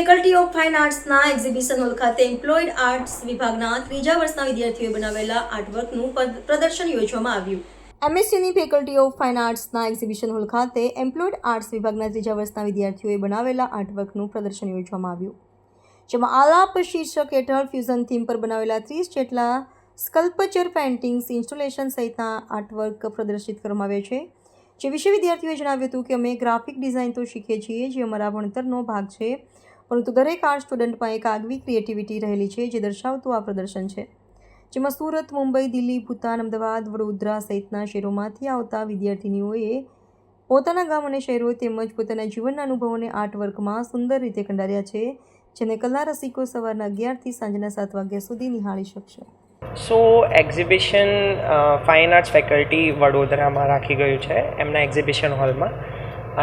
Faculty of fine આર્ટ્સના exhibition hall ખાતે employed arts વિભાગના ત્રીજા વર્ષના વિદ્યાર્થીઓએ બનાવેલા આર્ટવર્કનું પ્રદર્શન યોજવામાં આવ્યું. એમએસયુની ફેકલ્ટી ઓફ ફાઇન આર્ટ્સના એક્ઝિબિશન હોલ ખાતે એમ્પ્લોયડ આર્ટ્સ વિભાગના ત્રીજા વર્ષના વિદ્યાર્થીઓએ બનાવેલા આર્ટવર્કનું પ્રદર્શન યોજવામાં આવ્યું, જેમાં આલાપ શીર્ષક હેઠળ ફ્યુઝન થીમ પર બનાવેલા 30 જેટલા સ્કલ્પચર, પેઇન્ટિંગ્સ, ઇન્સ્ટોલેશન સહિતના આર્ટવર્ક પ્રદર્શિત કરવામાં આવ્યા છે. જે વિશે વિદ્યાર્થીઓએ જણાવ્યું હતું કે અમે ગ્રાફિક ડિઝાઇન તો શીખીએ છીએ, જે અમારા ભણતરનો ભાગ છે, પરંતુ દરેક આર્ટ સ્ટુડન્ટમાં એક આગવી ક્રિએટિવિટી રહેલી છે, જે દર્શાવતું આ પ્રદર્શન છે, જેમાં સુરત, મુંબઈ, દિલ્હી, ભૂતાન, અમદાવાદ, વડોદરા સહિતના શહેરોમાંથી આવતા વિદ્યાર્થીનીઓએ પોતાના ગામ અને શહેરો તેમજ પોતાના જીવનના અનુભવોને આર્ટવર્કમાં સુંદર રીતે કંડાર્યા છે, જેને કલા રસિકો સવારના 11 થી સાંજના 7 વાગ્યા સુધી નિહાળી શકશે. સો એક્ઝિબિશન ફાઇન આર્ટ્સ ફેકલ્ટી વડોદરામાં રાખી ગયું છે એમના એક્ઝિબિશન હોલમાં,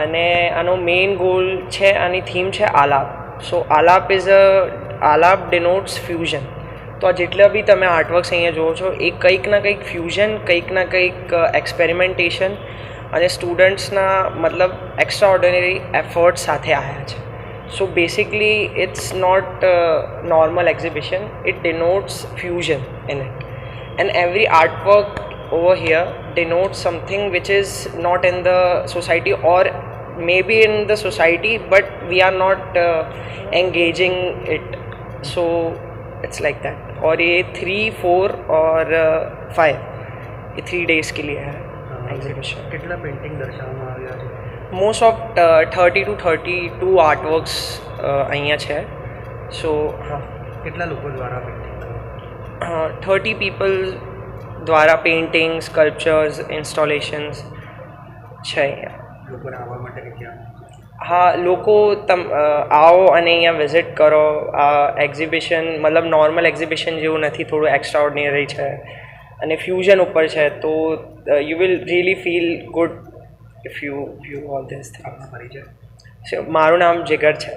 અને આનો મેઇન ગોલ છે, આની થીમ છે આલાપ. સો આલાપ ડિનોટ્સ ફ્યુઝન. તો આ જેટલા બી તમે આર્ટવર્ક્સ અહીંયા જુઓ છો એ કંઈક ના કંઈક ફ્યુઝન, કંઈક ના કંઈક એક્સપેરિમેન્ટેશન અને સ્ટુડન્ટ્સના મતલબ એક્સ્ટ્રા ઓર્ડિનરી એફર્ટ સાથે આવ્યા છે. So basically it's not a normal exhibition, it denotes fusion in it, and every artwork over here denotes something which is not in the society, or maybe in the society but we are not engaging it. So it's like that. और ये 3, 4 और 5 ये 3 days के लिए है exhibition. कितना painting दर्शावવામાં આવ્યા છે? મોસ્ટ ઓફ 30 to 32 આર્ટવર્ક્સ અહીંયા છે. સો હા, કેટલા લોકો દ્વારા પેઇન્ટિંગ? 30 પીપલ દ્વારા પેઇન્ટિંગ, સ્કલ્પચર્સ, ઇન્સ્ટોલેશન્સ છે અહીંયા. લોકોને આવવા માટે ક્યાં? હા, લોકો આવો અને અહીંયા વિઝિટ કરો. આ એક્ઝિબિશન મતલબ નોર્મલ એક્ઝિબિશન જેવું નથી, થોડું એક્સ્ટ્રા ઓર્ડિનરી છે અને ફ્યુઝન ઉપર છે, તો you will really feel good if you view all this things. આપનો પરિચય? મારું નામ જીગર છે.